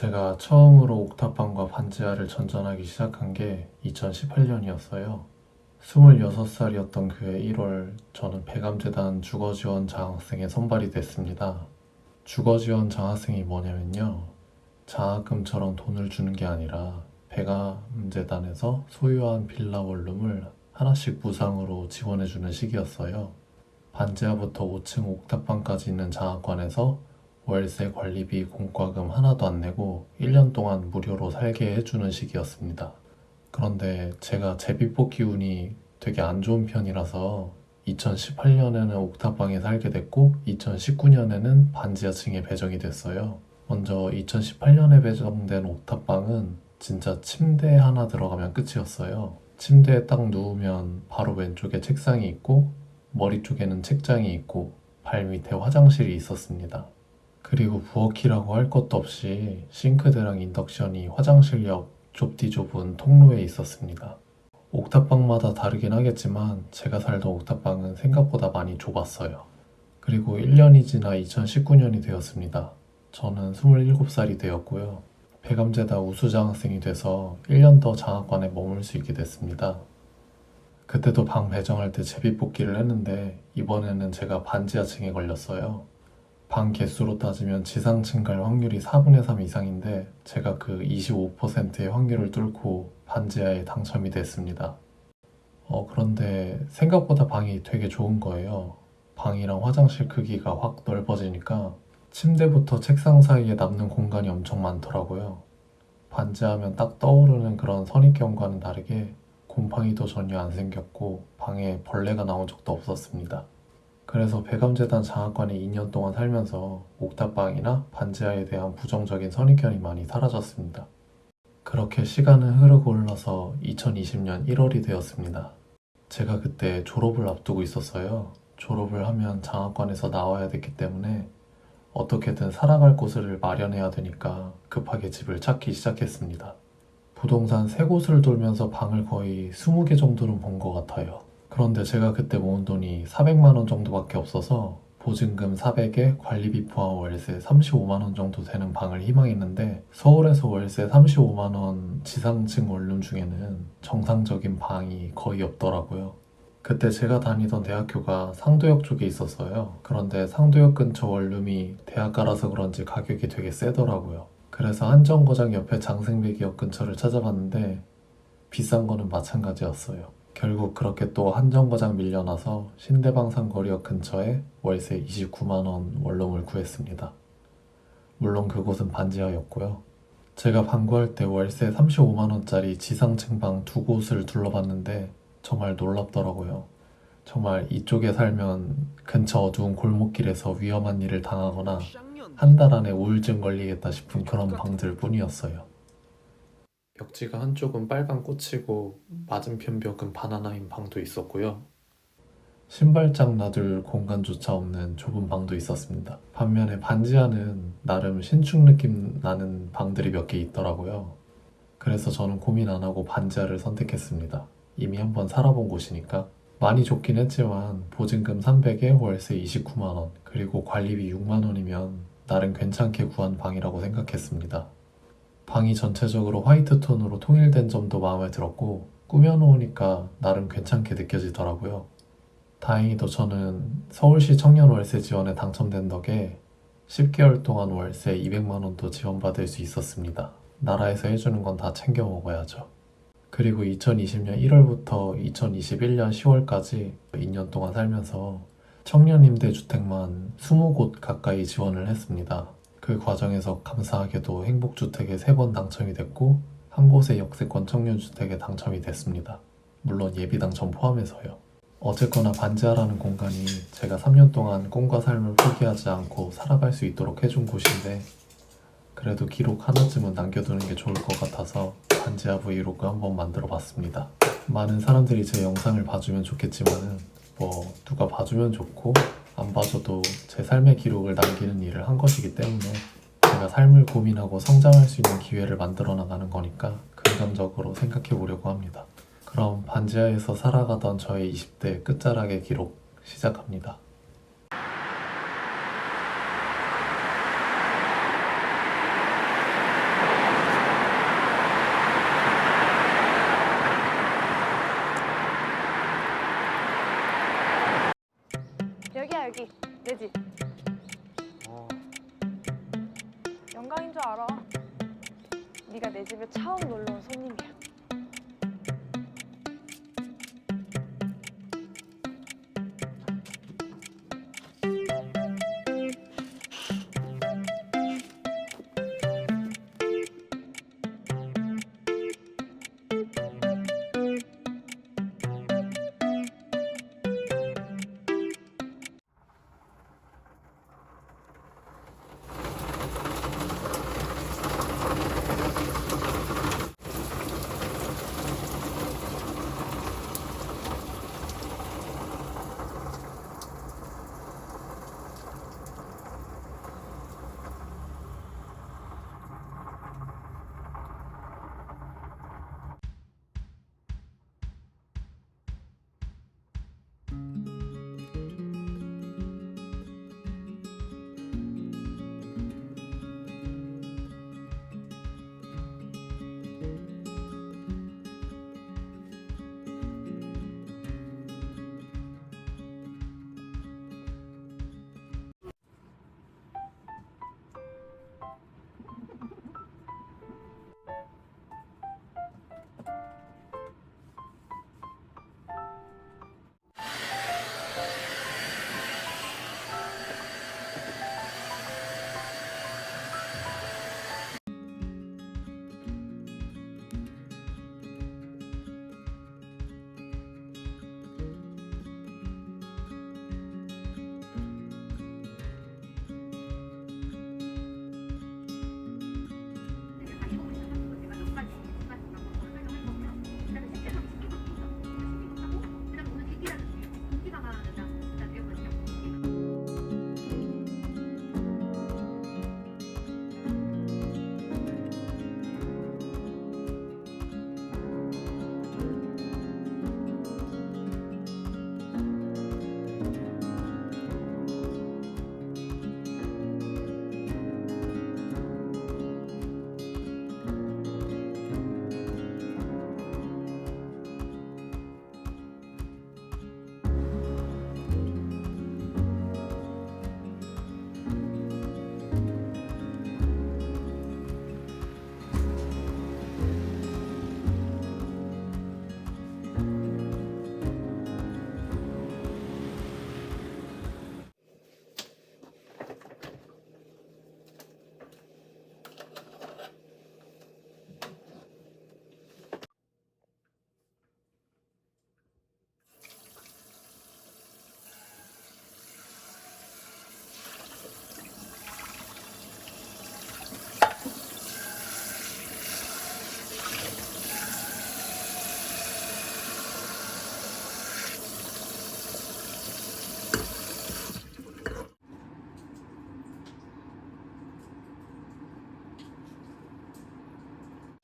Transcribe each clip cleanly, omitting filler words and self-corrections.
제가 처음으로 옥탑방과 반지하를 전전하기 시작한 게 2018년이었어요. 26살이었던 그해 1월, 저는 배감재단 주거지원 장학생에 선발이 됐습니다. 주거지원 장학생이 뭐냐면요. 장학금처럼 돈을 주는 게 아니라 배감재단에서 소유한 빌라 원룸을 하나씩 무상으로 지원해주는 시기였어요. 반지하부터 5층 옥탑방까지 있는 장학관에서 월세 관리비 공과금 하나도 안 내고 1년 동안 무료로 살게 해주는 시기였습니다. 그런데 제가 제비뽑기 운이 되게 안 좋은 편이라서 2018년에는 옥탑방에 살게 됐고 2019년에는 반지하층에 배정이 됐어요. 먼저 2018년에 배정된 옥탑방은 진짜 침대 하나 들어가면 끝이었어요. 침대에 딱 누우면 바로 왼쪽에 책상이 있고 머리 쪽에는 책장이 있고 발 밑에 화장실이 있었습니다. 그리고 부엌이라고 할 것도 없이 싱크대랑 인덕션이 화장실 옆 좁디 좁은 통로에 있었습니다. 옥탑방마다 다르긴 하겠지만 제가 살던 옥탑방은 생각보다 많이 좁았어요. 그리고 1년이 지나 2019년이 되었습니다. 저는 27살이 되었고요. 배감재단 우수장학생이 돼서 1년 더 장학관에 머물 수 있게 됐습니다. 그때도 방 배정할 때 제비뽑기를 했는데 이번에는 제가 반지하층에 걸렸어요. 방 개수로 따지면 지상층 갈 확률이 4분의 3 이상인데 제가 그 25%의 확률을 뚫고 반지하에 당첨이 됐습니다. 그런데 생각보다 방이 되게 좋은 거예요. 방이랑 화장실 크기가 확 넓어지니까 침대부터 책상 사이에 남는 공간이 엄청 많더라고요. 반지하면 딱 떠오르는 그런 선입견과는 다르게 곰팡이도 전혀 안 생겼고 방에 벌레가 나온 적도 없었습니다. 그래서 배감재단 장학관에 2년 동안 살면서 옥탑방이나 반지하에 대한 부정적인 선입견이 많이 사라졌습니다. 그렇게 시간은 흐르고 흘러서 2020년 1월이 되었습니다. 제가 그때 졸업을 앞두고 있었어요. 졸업을 하면 장학관에서 나와야 됐기 때문에 어떻게든 살아갈 곳을 마련해야 되니까 급하게 집을 찾기 시작했습니다. 부동산 3곳을 돌면서 방을 거의 20개 정도는 본 것 같아요. 그런데 제가 그때 모은 돈이 400만 원 정도밖에 없어서 보증금 400에 관리비 포함 월세 35만 원 정도 되는 방을 희망했는데 서울에서 월세 35만 원 지상층 원룸 중에는 정상적인 방이 거의 없더라고요. 그때 제가 다니던 대학교가 상도역 쪽에 있었어요. 그런데 상도역 근처 원룸이 대학가라서 그런지 가격이 되게 세더라고요. 그래서 한정거장 옆에 장생배기역 근처를 찾아봤는데 비싼 거는 마찬가지였어요. 결국 그렇게 또 한정거장 밀려나서 신대방산거리역 근처에 월세 29만 원 원룸을 구했습니다. 물론 그곳은 반지하였고요. 제가 방 구할 때 월세 35만 원짜리 지상층 방 2곳을 둘러봤는데 정말 놀랍더라고요. 정말 이쪽에 살면 근처 어두운 골목길에서 위험한 일을 당하거나 한 달 안에 우울증 걸리겠다 싶은 그런 방들 뿐이었어요. 벽지가 한쪽은 빨간 꽃이고 맞은편 벽은 바나나인 방도 있었고요. 신발장 놔둘 공간조차 없는 좁은 방도 있었습니다. 반면에 반지하는 나름 신축 느낌 나는 방들이 몇 개 있더라고요. 그래서 저는 고민 안 하고 반지하를 선택했습니다. 이미 한번 살아본 곳이니까. 많이 좋긴 했지만 보증금 300에 월세 29만 원, 그리고 관리비 6만 원이면 나름 괜찮게 구한 방이라고 생각했습니다. 방이 전체적으로 화이트 톤으로 통일된 점도 마음에 들었고 꾸며놓으니까 나름 괜찮게 느껴지더라고요. 다행히도 저는 서울시 청년 월세 지원에 당첨된 덕에 10개월 동안 월세 200만 원도 지원받을 수 있었습니다. 나라에서 해주는 건 다 챙겨 먹어야죠. 그리고 2020년 1월부터 2021년 10월까지 2년 동안 살면서 청년 임대주택만 20곳 가까이 지원을 했습니다. 그 과정에서 감사하게도 행복주택에 3번 당첨이 됐고 한 곳의 역세권 청년주택에 당첨이 됐습니다. 물론 예비 당첨 포함해서요. 어쨌거나 반지하라는 공간이 제가 3년 동안 꿈과 삶을 포기하지 않고 살아갈 수 있도록 해준 곳인데 그래도 기록 하나쯤은 남겨두는 게 좋을 것 같아서 반지하 브이로그 한번 만들어 봤습니다. 많은 사람들이 제 영상을 봐주면 좋겠지만은 누가 봐주면 좋고 안 봐줘도 제 삶의 기록을 남기는 일을 한 것이기 때문에 제가 삶을 고민하고 성장할 수 있는 기회를 만들어 나가는 거니까 긍정적으로 생각해 보려고 합니다. 그럼 반지하에서 살아가던 저의 20대 끝자락의 기록 시작합니다. 여기 내 집. 영광인 줄 알아. 네가 내 집에 처음 놀러 온 손님이야.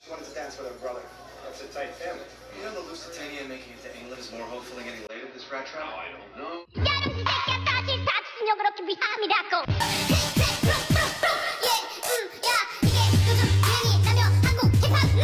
She wanted to dance with her brother. That's a tight family. You know the Lusitania making it to England is more hopeful than getting laid at this rat trap? Oh, I don't know. 여름 시작해 사실 사춘요 그렇게 비함이라고 야 이게 요즘 유행이 라며 한국 힙합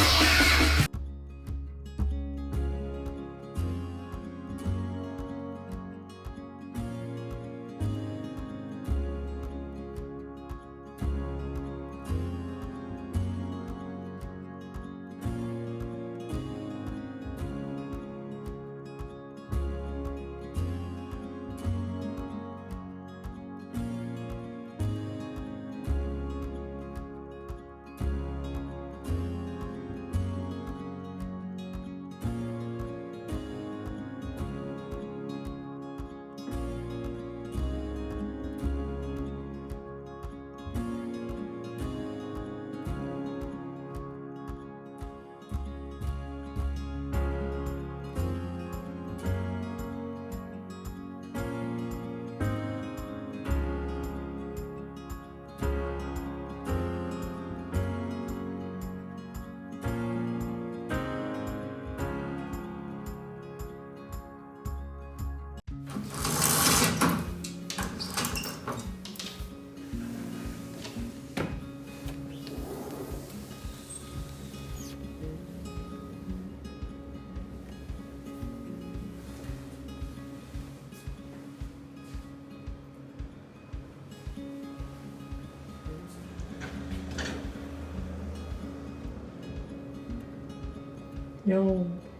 요.